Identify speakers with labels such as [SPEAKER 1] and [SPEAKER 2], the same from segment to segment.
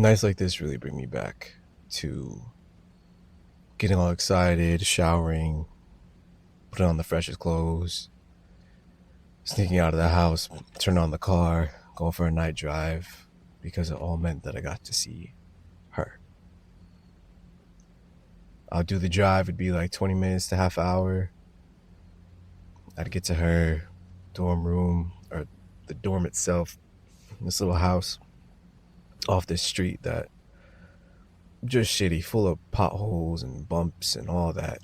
[SPEAKER 1] Nights like this really bring me back to getting all excited, showering, putting on the freshest clothes, sneaking out of the house, turning on the car, going for a night drive, because it all meant that I got to see her. I'll do the drive, it'd be like 20 minutes to half hour. I'd get to her dorm room, or the dorm itself, this little house off this street that just shitty, full of potholes and bumps and all that.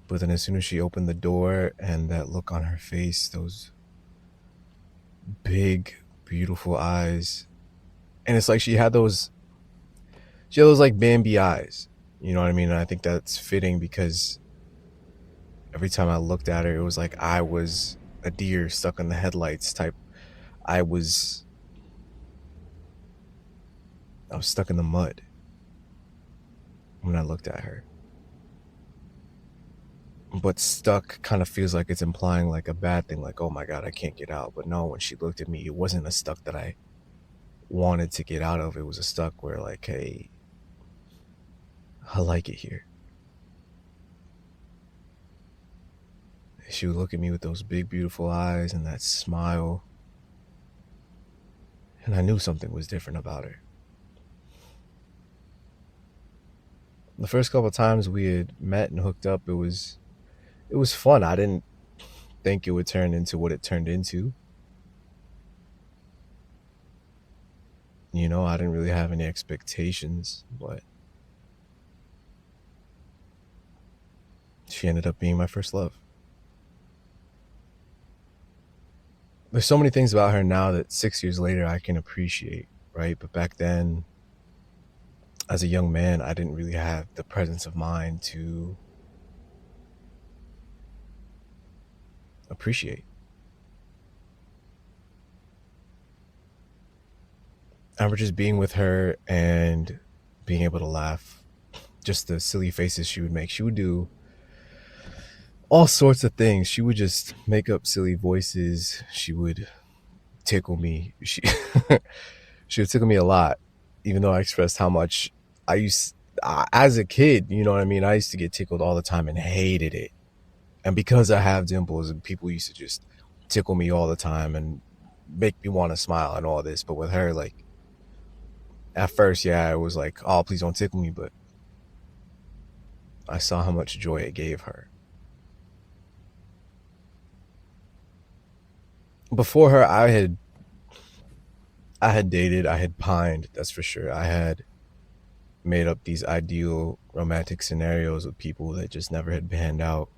[SPEAKER 1] But then as soon as she opened the door and that look on her face, those big, beautiful eyes, and it's like she had those like Bambi eyes. You know what I mean? And I think that's fitting because every time I looked at her, it was like I was a deer stuck in the headlights type. I was I was stuck in the mud when I looked at her. But stuck kind of feels like it's implying like a bad thing, like, oh my God, I can't get out. But no, when she looked at me, it wasn't a stuck that I wanted to get out of. It was a stuck where, like, hey, I like it here. She would look at me with those big, beautiful eyes and that smile, and I knew something was different about her. The first couple of times we had met and hooked up, it was fun. I didn't think it would turn into what it turned into. I didn't really have any expectations, but she ended up being my first love. There's so many things about her now that 6 years later I can appreciate, right? But back then, as a young man, I didn't really have the presence of mind to appreciate. I remember just being with her and being able to laugh. Just the silly faces she would make. She would do all sorts of things. She would just make up silly voices. She would tickle me. She would tickle me a lot, even though I expressed how much I used as a kid. You know what I mean? I used to get tickled all the time and hated it. And because I have dimples, and people used to just tickle me all the time and make me want to smile and all this. But with her, like, at first, yeah, it was like, oh, please don't tickle me. But I saw how much joy it gave her. Before her, I had dated, I had pined, that's for sure. I had made up these ideal romantic scenarios with people that just never had panned out.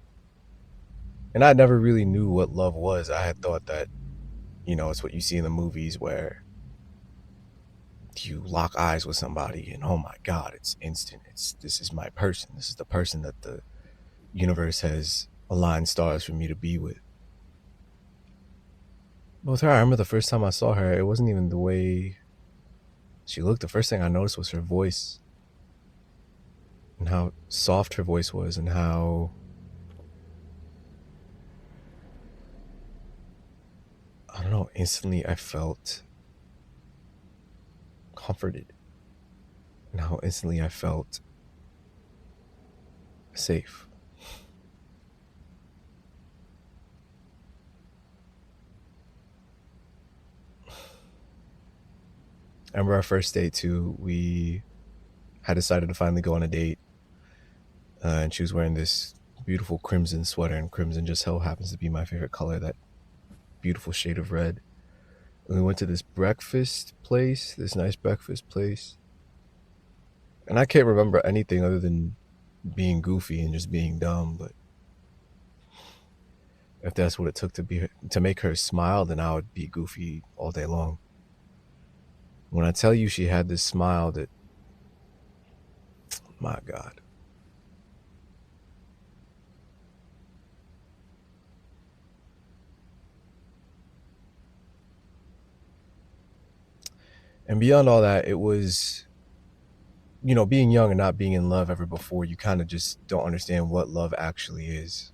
[SPEAKER 1] And I never really knew what love was. I had thought that, it's what you see in the movies where you lock eyes with somebody and oh my God, it's instant. This is my person. This is the person that the universe has aligned stars for me to be with. But with her, I remember the first time I saw her, it wasn't even the way she looked. The first thing I noticed was her voice and how soft her voice was and how, I don't know, instantly I felt comforted and how instantly I felt safe. I remember our first date too. We had decided to finally go on a date, and she was wearing this beautiful crimson sweater, and crimson just so happens to be my favorite color, that beautiful shade of red. And we went to this nice breakfast place, and I can't remember anything other than being goofy and just being dumb. But if that's what it took to make her smile, then I would be goofy all day long. When I tell you she had this smile that, my God. And beyond all that, it was, being young and not being in love ever before, you kind of just don't understand what love actually is.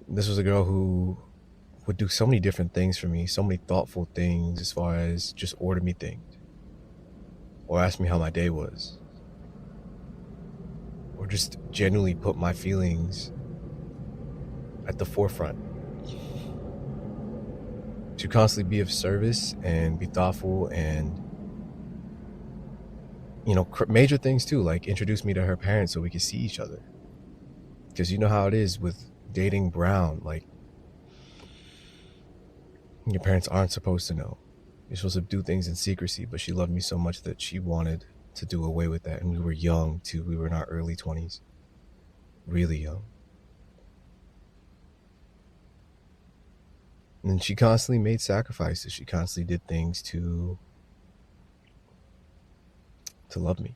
[SPEAKER 1] This was a girl who would do so many different things for me, so many thoughtful things, as far as just order me things or ask me how my day was, or just genuinely put my feelings at the forefront, to constantly be of service and be thoughtful, and major things too, like introduce me to her parents so we could see each other, because you know how it is with dating Brown, like your parents aren't supposed to know. You're supposed to do things in secrecy, but she loved me so much that she wanted to do away with that. And we were young too. We were in our early 20s, really young. And she constantly made sacrifices. She constantly did things to love me.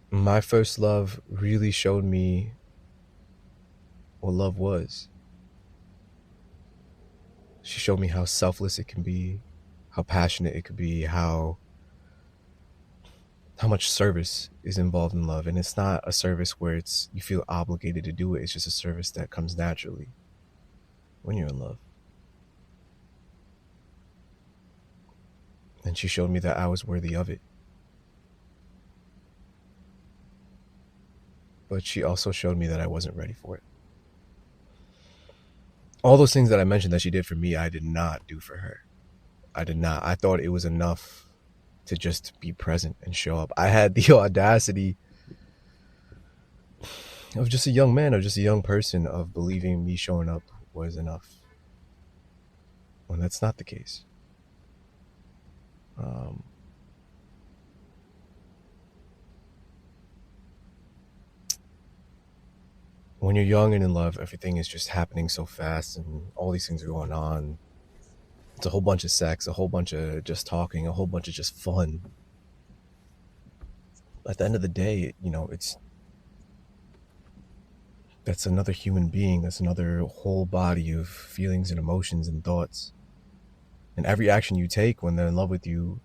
[SPEAKER 1] My first love really showed me what love was. She showed me how selfless it can be, how passionate it could be, how much service is involved in love. And it's not a service where you feel obligated to do it. It's just a service that comes naturally when you're in love. And she showed me that I was worthy of it. But she also showed me that I wasn't ready for it. All those things that I mentioned that she did for me, I did not do for her. I did not. I thought it was enough to just be present and show up. I had the audacity of just a young man, of just a young person, of believing me showing up was enough, when that's not the case. When you're young and in love, everything is just happening so fast and all these things are going on. It's a whole bunch of sex, a whole bunch of just talking, a whole bunch of just fun. At the end of the day, that's another human being. That's another whole body of feelings and emotions and thoughts. And every action you take when they're in love with you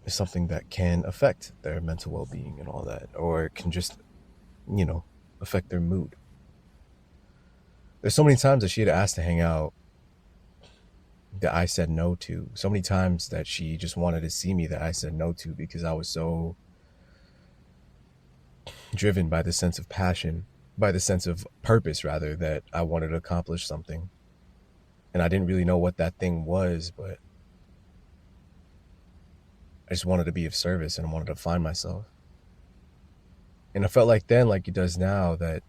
[SPEAKER 1] is something that can affect their mental well-being and all that, or it can just, affect their mood. There's so many times that she had asked to hang out that I said no to. So many times that she just wanted to see me that I said no to, because I was so driven by the sense of passion, by the sense of purpose, rather, that I wanted to accomplish something. And I didn't really know what that thing was, but I just wanted to be of service and I wanted to find myself. And I felt like then, like it does now, that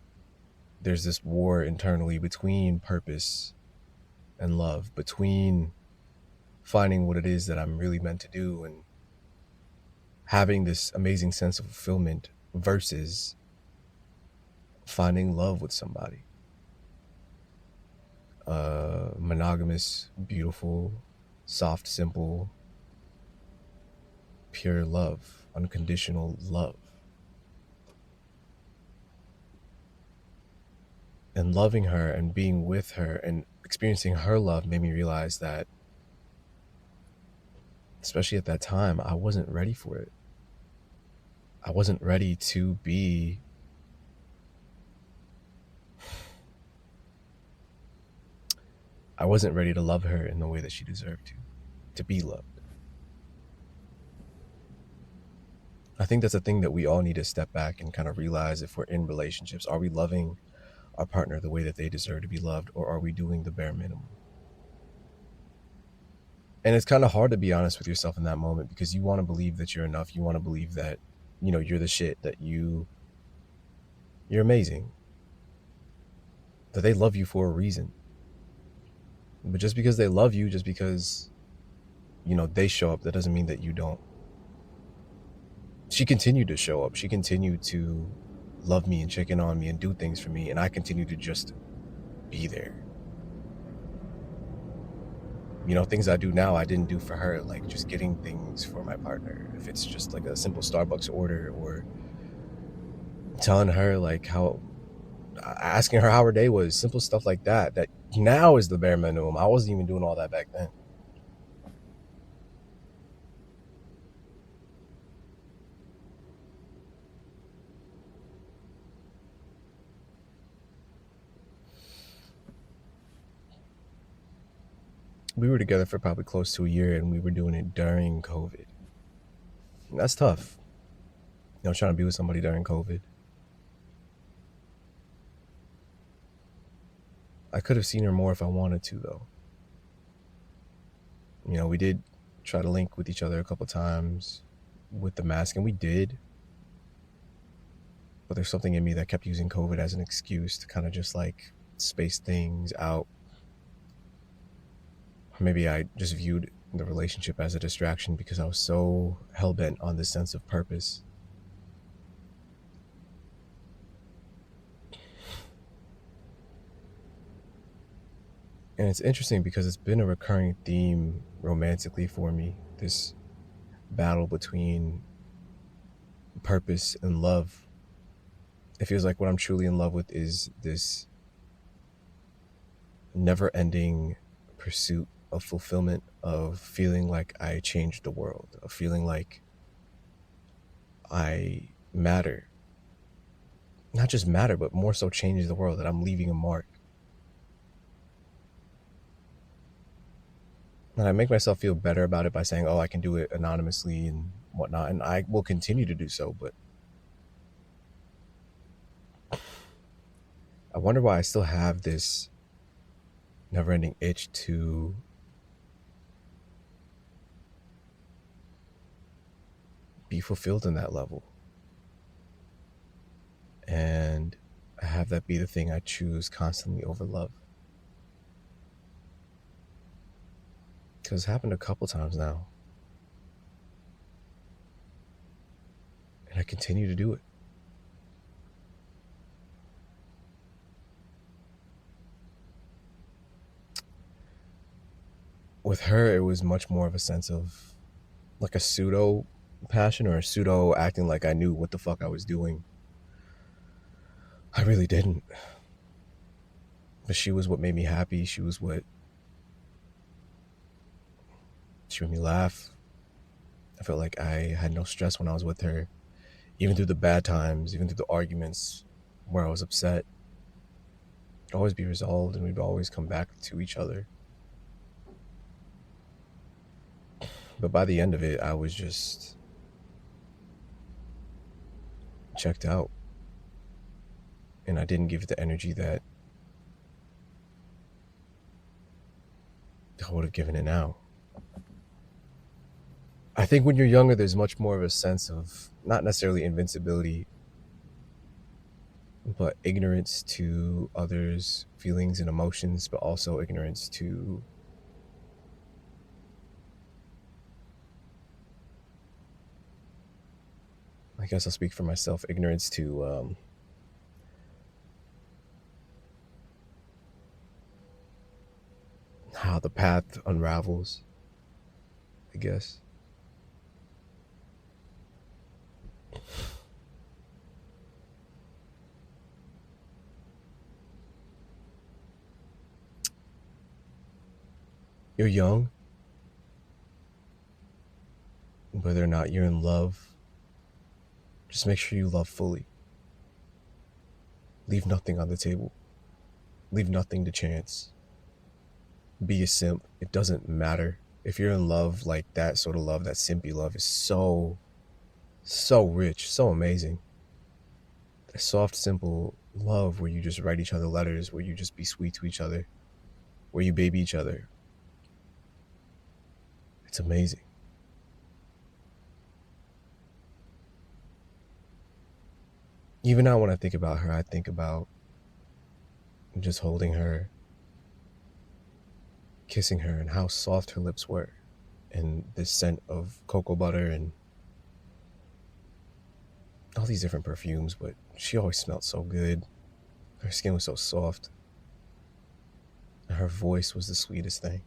[SPEAKER 1] there's this war internally between purpose and love, between finding what it is that I'm really meant to do and having this amazing sense of fulfillment, versus finding love with somebody. Monogamous, beautiful, soft, simple, pure love, unconditional love. And loving her and being with her and experiencing her love made me realize that, especially at that time, I wasn't ready for it. I wasn't ready to be I wasn't ready to love her in the way that she deserved to be loved. I think that's a thing that we all need to step back and kind of realize. If we're in relationships, are we loving our partner the way that they deserve to be loved, or are we doing the bare minimum? And it's kind of hard to be honest with yourself in that moment, because you want to believe that you're enough. You want to believe that, you're the shit, that you're amazing, that they love you for a reason. But just because they love you, just because, they show up, that doesn't mean that you don't. She continued to show up. She continued to love me and check in on me and do things for me. And I continued to just be there. Things I do now, I didn't do for her, like just getting things for my partner. If it's just like a simple Starbucks order, or telling her asking her how her day was, simple stuff like that, that now is the bare minimum. I wasn't even doing all that back then. We were together for probably close to a year, and we were doing it during COVID. And that's tough, trying to be with somebody during COVID. I could have seen her more if I wanted to, though. We did try to link with each other a couple times with the mask, and we did. But there's something in me that kept using COVID as an excuse to kind of just like space things out. Or maybe I just viewed the relationship as a distraction because I was so hell-bent on this sense of purpose. And it's interesting because it's been a recurring theme romantically for me, this battle between purpose and love. It feels like what I'm truly in love with is this never-ending pursuit of fulfillment, of feeling like I changed the world, of feeling like I matter. Not just matter, but more so change the world, that I'm leaving a mark. And I make myself feel better about it by saying, oh, I can do it anonymously and whatnot. And I will continue to do so. But I wonder why I still have this never-ending itch to be fulfilled in that level. And I have that be the thing I choose constantly over love. Because it's happened a couple times now. And I continue to do it. With her, it was much more of a sense of like a pseudo passion, or a pseudo acting like I knew what the fuck I was doing. I really didn't. But she was what made me happy. She made me laugh. I felt like I had no stress when I was with her, even through the bad times, even through the arguments where I was upset. It'd always be resolved, and we'd always come back to each other. But by the end of it, I was just checked out, and I didn't give it the energy that I would have given it now. I think when you're younger, there's much more of a sense of not necessarily invincibility, but ignorance to others' feelings and emotions, but also ignorance to I guess I'll speak for myself, ignorance to how the path unravels, I guess. You're young. Whether or not you're in love, just make sure you love fully. Leave nothing on the table. Leave nothing to chance. Be a simp. It doesn't matter. If you're in love, like that sort of love, that simpy love is so rich, so amazing. That soft, simple love where you just write each other letters, where you just be sweet to each other, where you baby each other. It's amazing. Even now when I think about her, I think about just holding her, kissing her, and how soft her lips were, and this scent of cocoa butter and all these different perfumes, but she always smelled so good. Her skin was so soft. And her voice was the sweetest thing.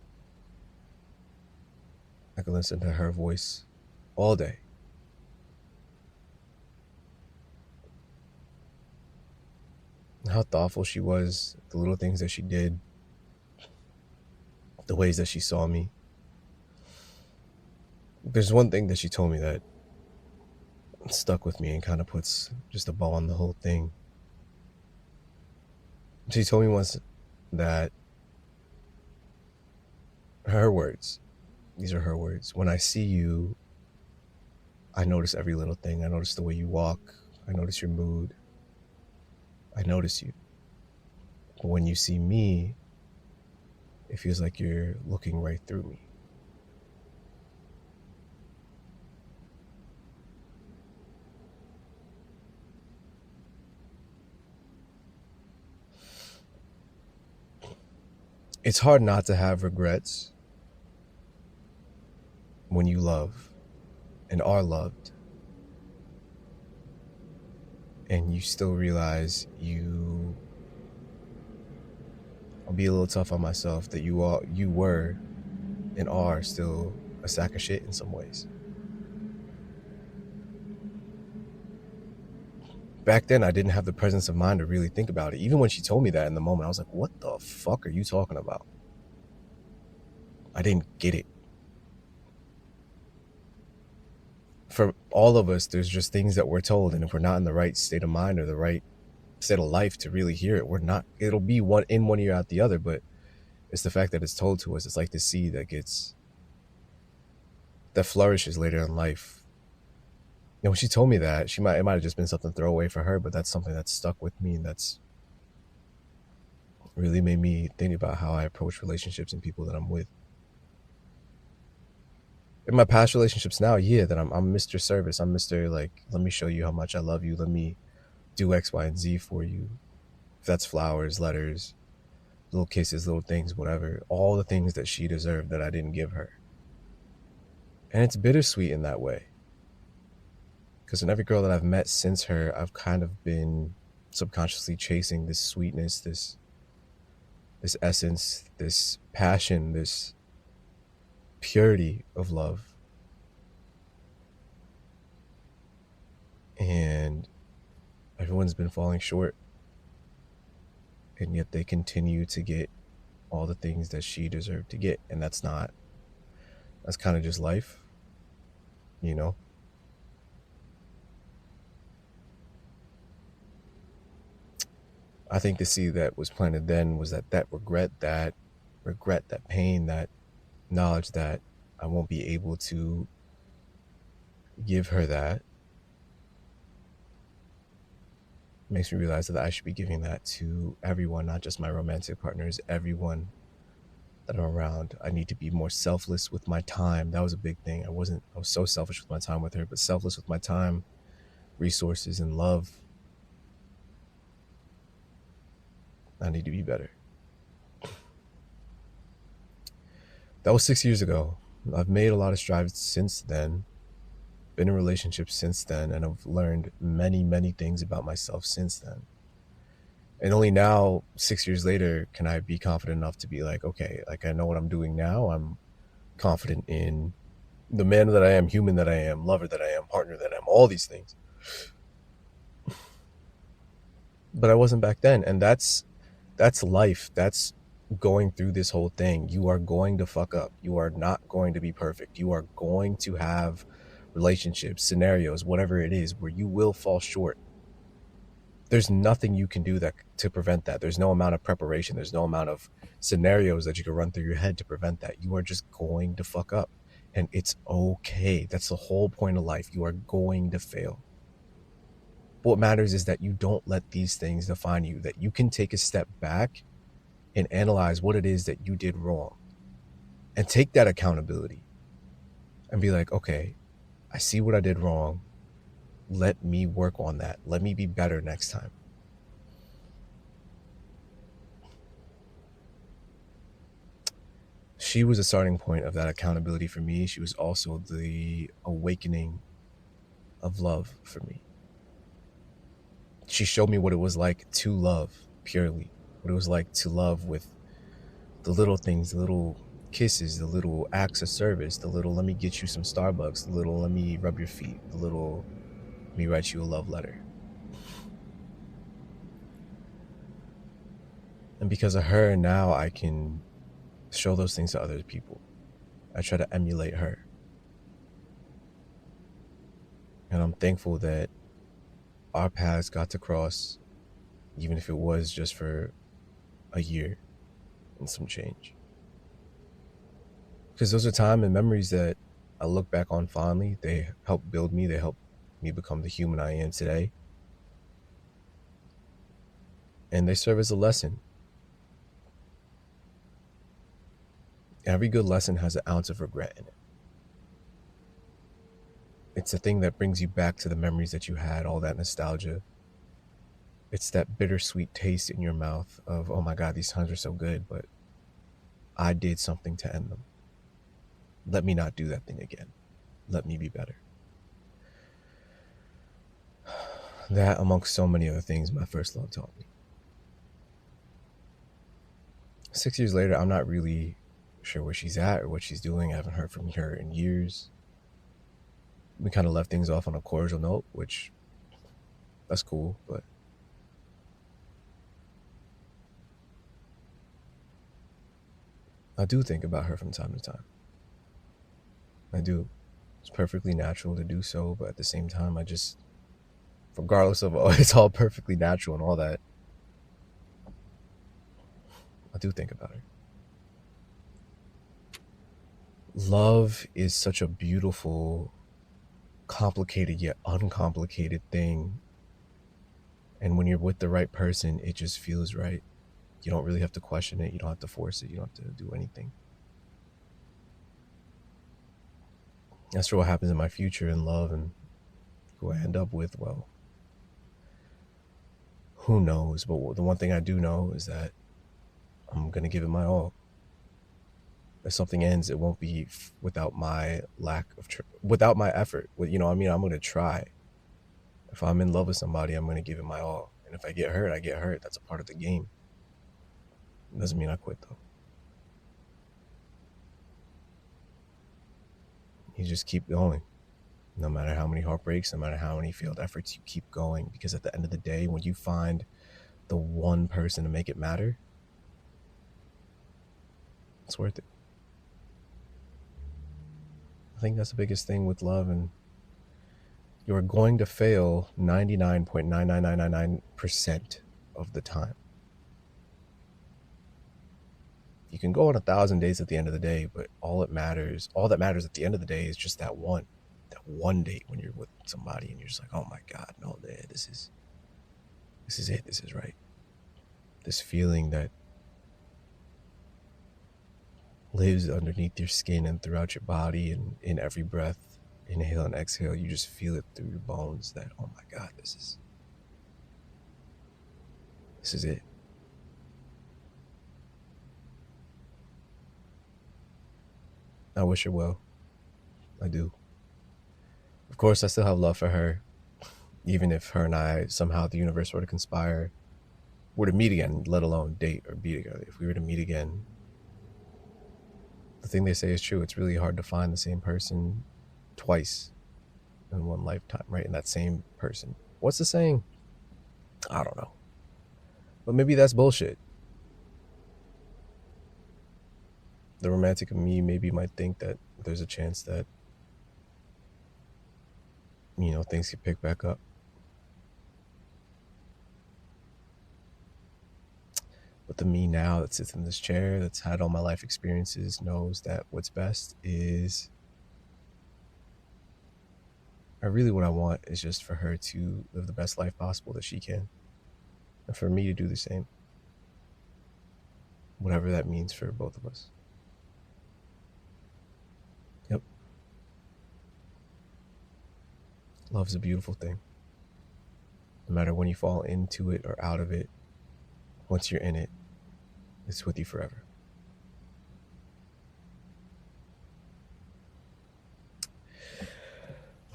[SPEAKER 1] I could listen to her voice all day. And how thoughtful she was, the little things that she did, the ways that she saw me. There's one thing that she told me that stuck with me and kind of puts just a bow on the whole thing. She told me once that Her words. These are her words. When I see you, I notice every little thing. I notice the way you walk. I notice your mood. I notice you. But when you see me, it feels like you're looking right through me. It's hard not to have regrets when you love and are loved, and you still realize I'll be a little tough on myself, that you were and are still a sack of shit in some ways. Back then, I didn't have the presence of mind to really think about it. Even when she told me that in the moment, I was like, what the fuck are you talking about? I didn't get it. For all of us, there's just things that we're told, and if we're not in the right state of mind or the right state of life to really hear it, we're not. It'll be one ear out the other, but it's the fact that it's told to us. It's like the seed that flourishes later in life. When she told me that, it might have just been something throwaway for her, but that's something that's stuck with me, and that's really made me think about how I approach relationships and people that I'm with. In my past relationships now, that I'm Mr. Service. I'm Mr. Like, let me show you how much I love you. Let me do X, Y, and Z for you. If that's flowers, letters, little kisses, little things, whatever. All the things that she deserved that I didn't give her. And it's bittersweet in that way. Because in every girl that I've met since her, I've kind of been subconsciously chasing this sweetness, this essence, this passion, this purity of love. And everyone's been falling short. And yet they continue to get all the things that she deserved to get. And that's kind of just life, you know? I think the seed that was planted then was that regret, that pain, that knowledge that I won't be able to give her that, makes me realize that I should be giving that to everyone, not just my romantic partners, everyone that I'm around. I need to be more selfless with my time. That was a big thing. I was so selfish with my time with her, but selfless with my time, resources, and love. I need to be better. That was 6 years ago. I've made a lot of strides since then, been in relationships since then, and I've learned many, many things about myself since then. And only now, 6 years later, can I be confident enough to be like, okay, like I know what I'm doing now. I'm confident in the man that I am, human that I am, lover that I am, partner that I am, all these things. But I wasn't back then. And that's life. That's going through this whole thing. You are going to fuck up. You are not going to be perfect. You are going to have relationships, scenarios, whatever it is, where you will fall short. There's nothing you can do to prevent that. There's no amount of preparation. There's no amount of scenarios that you can run through your head to prevent that. You are just going to fuck up, and it's okay. That's the whole point of life. You are going to fail. But what matters is that you don't let these things define you, that you can take a step back and analyze what it is that you did wrong and take that accountability and be like, okay, I see what I did wrong. Let me work on that. Let me be better next time. She was a starting point of that accountability for me. She was also the awakening of love for me. She showed me what it was like to love purely, what it was like to love with the little things, the little kisses, the little acts of service, the little let me get you some Starbucks, the little let me rub your feet, the little let me write you a love letter. And because of her, now I can show those things to other people. I try to emulate her. And I'm thankful that our paths got to cross, even if it was just for a year and some change. Because those are time and memories that I look back on fondly. They help build me. They help me become the human I am today. And they serve as a lesson. Every good lesson has an ounce of regret in it. It's the thing that brings you back to the memories that you had, all that nostalgia. It's that bittersweet taste in your mouth of, oh my God, these times were so good, but I did something to end them. Let me not do that thing again. Let me be better. That, amongst so many other things, my first love taught me. 6 years later, I'm not really sure where she's at or what she's doing. I haven't heard from her in years. We kind of left things off on a cordial note, which that's cool, but I do think about her from time to time. I do. It's perfectly natural to do so, but at the same time, I just, regardless of it's all perfectly natural and all that, I do think about her. Love is such a beautiful, complicated yet uncomplicated thing. And when you're with the right person, it just feels right. You don't really have to question it. You don't have to force it. You don't have to do anything. As for what happens in my future in love and who I end up with, well, who knows? But the one thing I do know is that I'm going to give it my all. If something ends, it won't be without my without my effort. You know what I mean? I'm going to try. If I'm in love with somebody, I'm going to give it my all. And if I get hurt, I get hurt. That's a part of the game. It doesn't mean I quit, though. You just keep going. No matter how many heartbreaks, no matter how many failed efforts, you keep going. Because at the end of the day, when you find the one person to make it matter, it's worth it. I think that's the biggest thing with love, and you're going to fail 99.99999% of the time. You can go on 1,000 dates at the end of the day, but all that matters at the end of the day is just that one date when you're with somebody and you're just like, oh my God, no, this is it. This is right. This feeling that lives underneath your skin and throughout your body, and in every breath, inhale and exhale, you just feel it through your bones that, oh my God, this is it. I wish her well. I do. Of course, I still have love for her, even if her and I, somehow the universe were to conspire, were to meet again, let alone date or be together. If we were to meet again, the thing they say is true. It's really hard to find the same person twice in one lifetime, right? In that same person. What's the saying? I don't know. But maybe that's bullshit. The romantic of me maybe might think that there's a chance that, you know, things could pick back up. But the me now that sits in this chair, that's had all my life experiences, knows that what's best is, what I want is just for her to live the best life possible that she can. And for me to do the same. Whatever that means for both of us. Yep. Love's a beautiful thing. No matter when you fall into it or out of it, once you're in it, it's with you forever.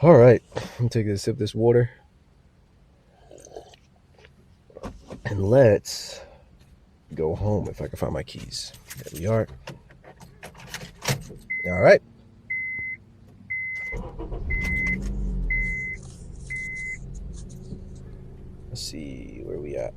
[SPEAKER 1] All right, I'm taking a sip of this water. And let's go home if I can find my keys. There we are. All right. Let's see where we at.